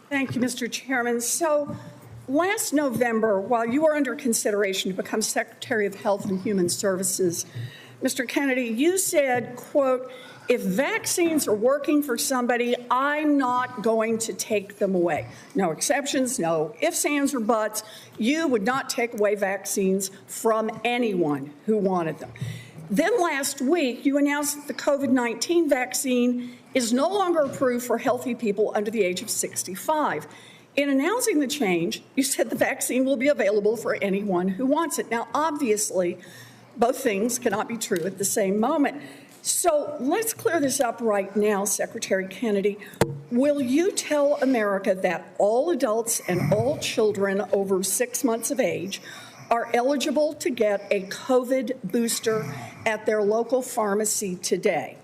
Thank you, Mr. Chairman. So last November, while you were under consideration to become Secretary of Health and Human Services, Mr. Kennedy, you said, quote, if vaccines are working for somebody, I'm not going to take them away. No exceptions, no ifs, ands, or buts. You would not take away vaccines from anyone who wanted them. Then last week, you announced that the COVID-19 vaccine is no longer approved for healthy people under the age of 65. In announcing the change, you said the vaccine will be available for anyone who wants it. Now, obviously, both things cannot be true at the same moment. So let's clear this up right now, Secretary Kennedy. Will you tell America that all adults and all children over 6 months of age are eligible to get a COVID booster at their local pharmacy today?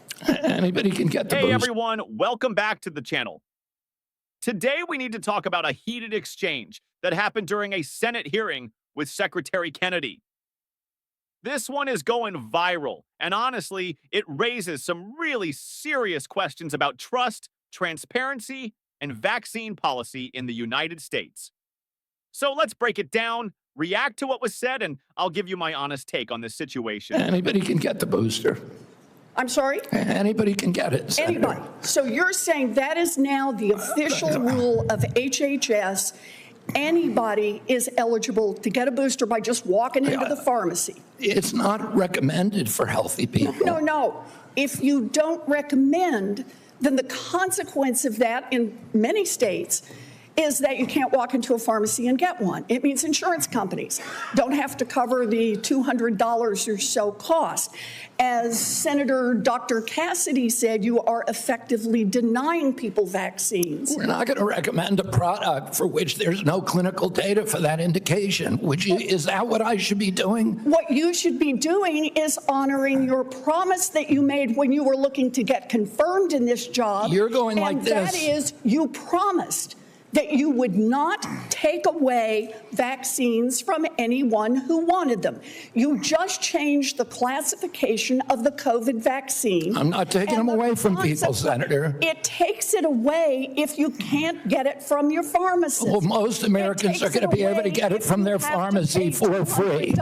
Anybody can get the booster. Hey, everyone. Welcome back to the channel. Today, we need to talk about a heated exchange that happened during a Senate hearing with Secretary Kennedy. This one is going viral, and honestly, it raises some really serious questions about trust, transparency, and vaccine policy in the United States. So let's break it down, react to what was said, and I'll give you my honest take on this situation. Anybody can get the booster. I'm sorry? Anybody can get it, Senator. Anybody. So you're saying that is now the official rule of HHS. Anybody is eligible to get a booster by just walking into the pharmacy. It's not recommended for healthy people. No. If you don't recommend, then the consequence of that in many states is that you can't walk into a pharmacy and get one. It means insurance companies don't have to cover the $200 or so cost. As Senator Dr. Cassidy said, you are effectively denying people vaccines. We're not going to recommend a product for which there's no clinical data for that indication. Is that what I should be doing? What you should be doing is honoring your promise that you made when you were looking to get confirmed in this job. You're going like this. And that is, you promised that you would not take away vaccines from anyone who wanted them. You just changed the classification of the COVID vaccine. I'm not taking them away from people, Senator. It takes it away if you can't get it from your pharmacist. Well, most Americans are going to be able to get it from their pharmacy for free.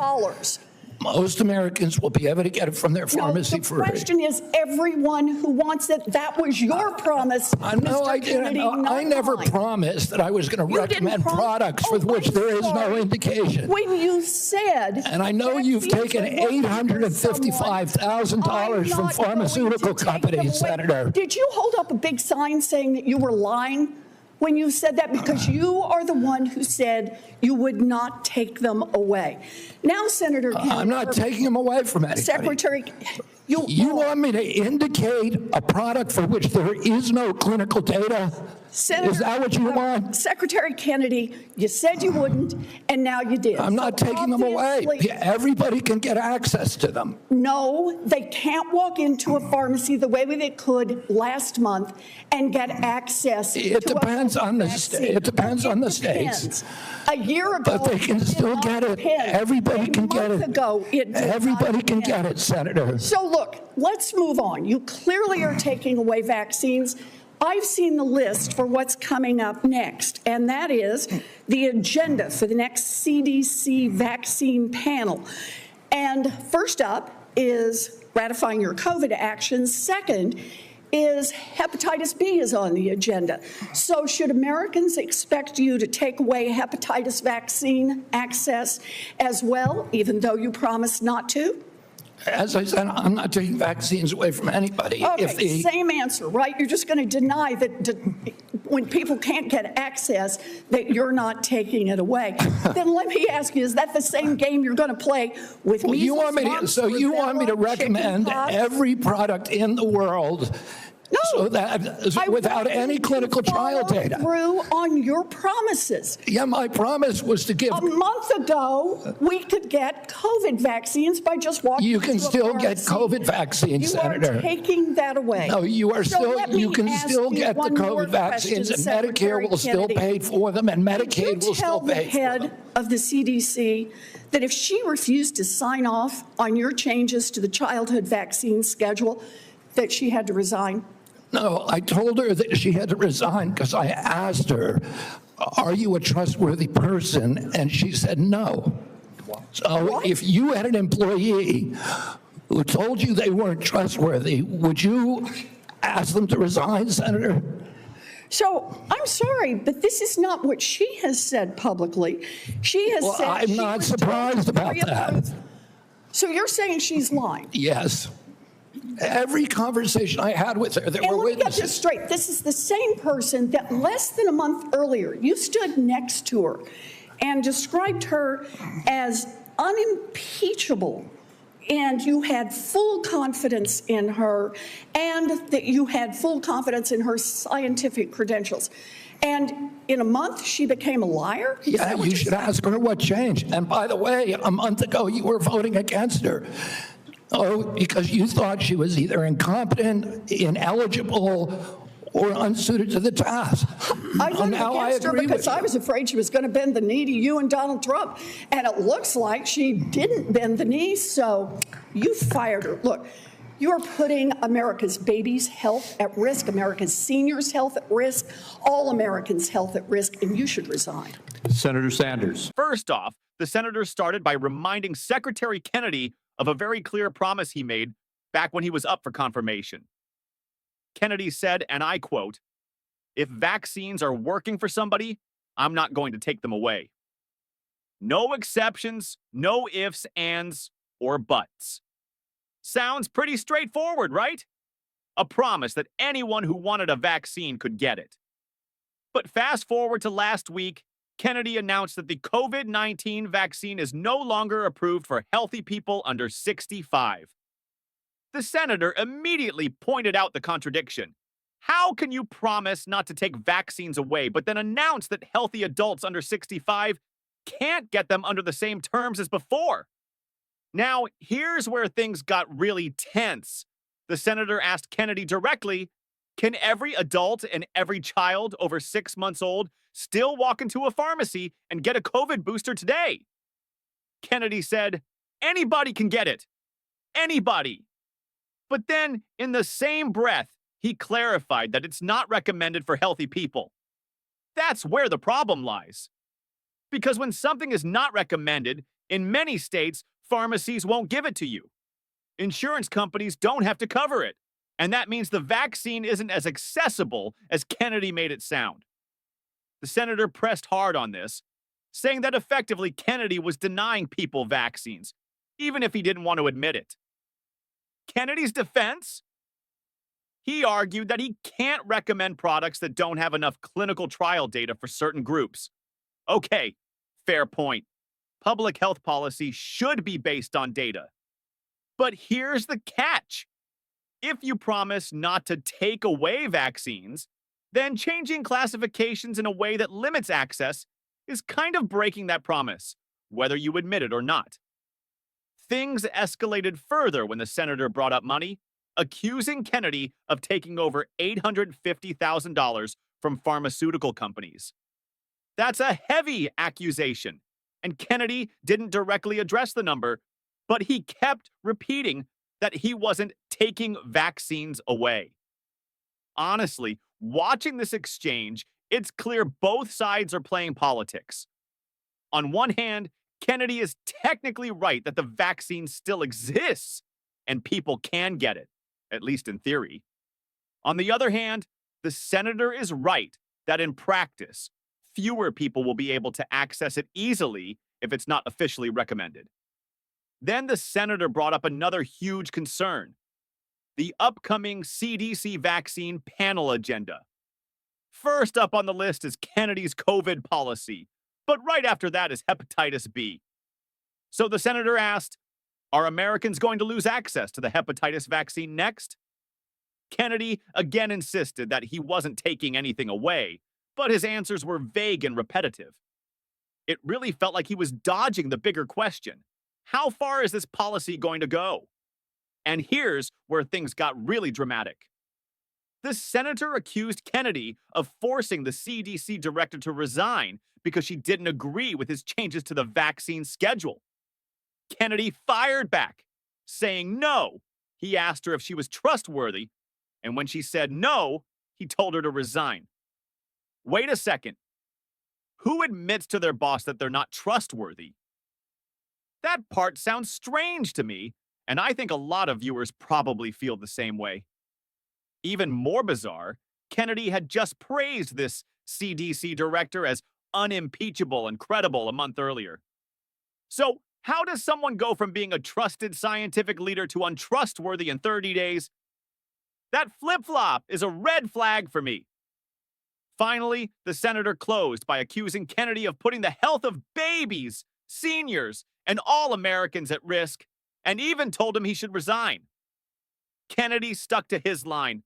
Most Americans will be able to get it from their pharmacy for free. The question is everyone who wants it. That was your promise, Mr. Kennedy, I never promised that I was going to recommend products for which there is no indication. When you said... And I know you've taken $855,000 from pharmaceutical companies, Senator. Did you hold up a big sign saying that you were lying when you said that? Because you are the one who said you would not take them away. Now, Senator Kennedy, I'm not taking them away from anybody. Secretary, you want me to indicate a product for which there is no clinical data? Senator, is that what you want? Secretary Kennedy, you said you wouldn't, and now you did. I'm not taking them away. Everybody can get access to them. No, they can't walk into a pharmacy the way they could last month and get access. It depends on the state. It depends on the states. A year ago, but they can still get it. Everybody can get it. Everybody can get it, Senator. So look, let's move on. You clearly are taking away vaccines. I've seen the list for what's coming up next, and that is the agenda for the next CDC vaccine panel. And first up is ratifying your COVID actions. Second is hepatitis B is on the agenda. So should Americans expect you to take away hepatitis vaccine access as well, even though you promised not to? As I said, I'm not taking vaccines away from anybody. Okay, same answer, right? You're just going to deny that when people can't get access, that you're not taking it away. Then let me ask you, is that the same game you're going to play with me? You want me to recommend every product in the world? No, so that without any clinical trial data. Through on your promises. Yeah, my promise was to give. A month ago, we could get COVID vaccines by just walking. You can still get COVID vaccines, Senator. You are taking that away. No, you are still. You can still get the COVID vaccines, and Medicare will still pay for them, and Medicaid will still pay for them. Tell the head of the CDC that if she refused to sign off on your changes to the childhood vaccine schedule, that she had to resign. No, I told her that she had to resign because I asked her, are you a trustworthy person? And she said no. So if you had an employee who told you they weren't trustworthy, would you ask them to resign, Senator? So I'm sorry, but this is not what she has said publicly. She has Well, said I'm she not was surprised about pre-approved. that. So you're saying she's lying? Yes. Every conversation I had with her, there And were let me get this witnesses. straight. This is the same person that less than a month earlier, you stood next to her and described her as unimpeachable. And you had full confidence in her, and that you had full confidence in her scientific credentials. And in a month, she became a liar? Is Yeah, that what you you're should saying? ask her what changed. And by the way, a month ago, you were voting against her. Oh, because you thought she was either incompetent, ineligible, or unsuited to the task. I voted Now I against her agree because with I you. was afraid she was going to bend the knee to you and Donald Trump. And it looks like she didn't bend the knee, so you fired her. Look, you're putting America's babies' health at risk, America's seniors' health at risk, all Americans' health at risk, and you should resign. Senator Sanders. First off, the senator started by reminding Secretary Kennedy of a very clear promise he made back when he was up for confirmation. Kennedy said, and I quote, "If vaccines are working for somebody, I'm not going to take them away. No exceptions, no ifs, ands, or buts." Sounds pretty straightforward, right? A promise that anyone who wanted a vaccine could get it. But fast forward to last week, Kennedy announced that the COVID-19 vaccine is no longer approved for healthy people under 65. The senator immediately pointed out the contradiction. How can you promise not to take vaccines away, but then announce that healthy adults under 65 can't get them under the same terms as before? Now, here's where things got really tense. The senator asked Kennedy directly, can every adult and every child over 6 months old still walk into a pharmacy and get a COVID booster today? Kennedy said, anybody can get it. Anybody. But then, in the same breath, he clarified that it's not recommended for healthy people. That's where the problem lies. Because when something is not recommended, in many states, pharmacies won't give it to you. Insurance companies don't have to cover it. And that means the vaccine isn't as accessible as Kennedy made it sound. The senator pressed hard on this, saying that effectively Kennedy was denying people vaccines, even if he didn't want to admit it. Kennedy's defense? He argued that he can't recommend products that don't have enough clinical trial data for certain groups. Okay, fair point. Public health policy should be based on data. But here's the catch. If you promise not to take away vaccines, then changing classifications in a way that limits access is kind of breaking that promise, whether you admit it or not. Things escalated further when the senator brought up money, accusing Kennedy of taking over $850,000 from pharmaceutical companies. That's a heavy accusation, and Kennedy didn't directly address the number, but he kept repeating that he wasn't taking vaccines away. Honestly, watching this exchange, it's clear both sides are playing politics. On one hand, Kennedy is technically right that the vaccine still exists and people can get it, at least in theory. On the other hand, the senator is right that in practice, fewer people will be able to access it easily if it's not officially recommended. Then the senator brought up another huge concern: the upcoming CDC vaccine panel agenda. First up on the list is Kennedy's COVID policy, but right after that is hepatitis B. So the senator asked, are Americans going to lose access to the hepatitis vaccine next? Kennedy again insisted that he wasn't taking anything away, but his answers were vague and repetitive. It really felt like he was dodging the bigger question. How far is this policy going to go? And here's where things got really dramatic. The senator accused Kennedy of forcing the CDC director to resign because she didn't agree with his changes to the vaccine schedule. Kennedy fired back, saying no. He asked her if she was trustworthy, And when she said no, he told her to resign. Wait a second. Who admits to their boss that they're not trustworthy? That part sounds strange to me, and I think a lot of viewers probably feel the same way. Even more bizarre, Kennedy had just praised this CDC director as unimpeachable and credible a month earlier. So, how does someone go from being a trusted scientific leader to untrustworthy in 30 days? That flip-flop is a red flag for me. Finally, the senator closed by accusing Kennedy of putting the health of babies, seniors, and all Americans at risk, and even told him he should resign. Kennedy stuck to his line.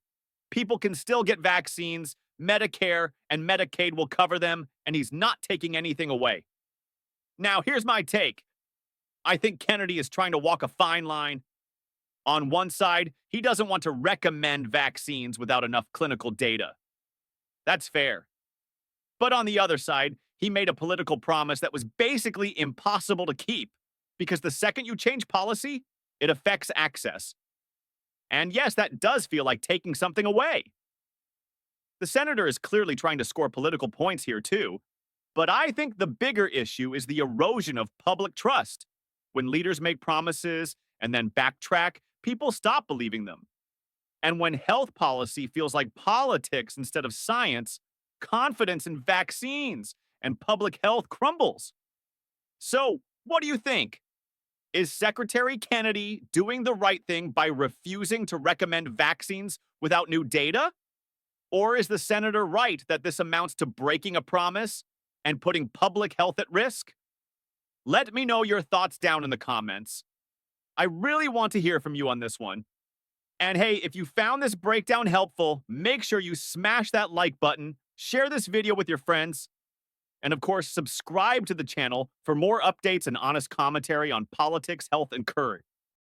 People can still get vaccines, Medicare and Medicaid will cover them, and he's not taking anything away. Now, here's my take. I think Kennedy is trying to walk a fine line. On one side, he doesn't want to recommend vaccines without enough clinical data. That's fair. But on the other side, he made a political promise that was basically impossible to keep, because the second you change policy, it affects access. And yes, that does feel like taking something away. The senator is clearly trying to score political points here too, but I think the bigger issue is the erosion of public trust. When leaders make promises and then backtrack, people stop believing them. And when health policy feels like politics instead of science, confidence in vaccines and public health crumbles. So, what do you think? Is Secretary Kennedy doing the right thing by refusing to recommend vaccines without new data? Or is the senator right that this amounts to breaking a promise and putting public health at risk? Let me know your thoughts down in the comments. I really want to hear from you on this one. And hey, if you found this breakdown helpful, make sure you smash that like button, share this video with your friends, and of course, subscribe to the channel for more updates and honest commentary on politics, health, and courage.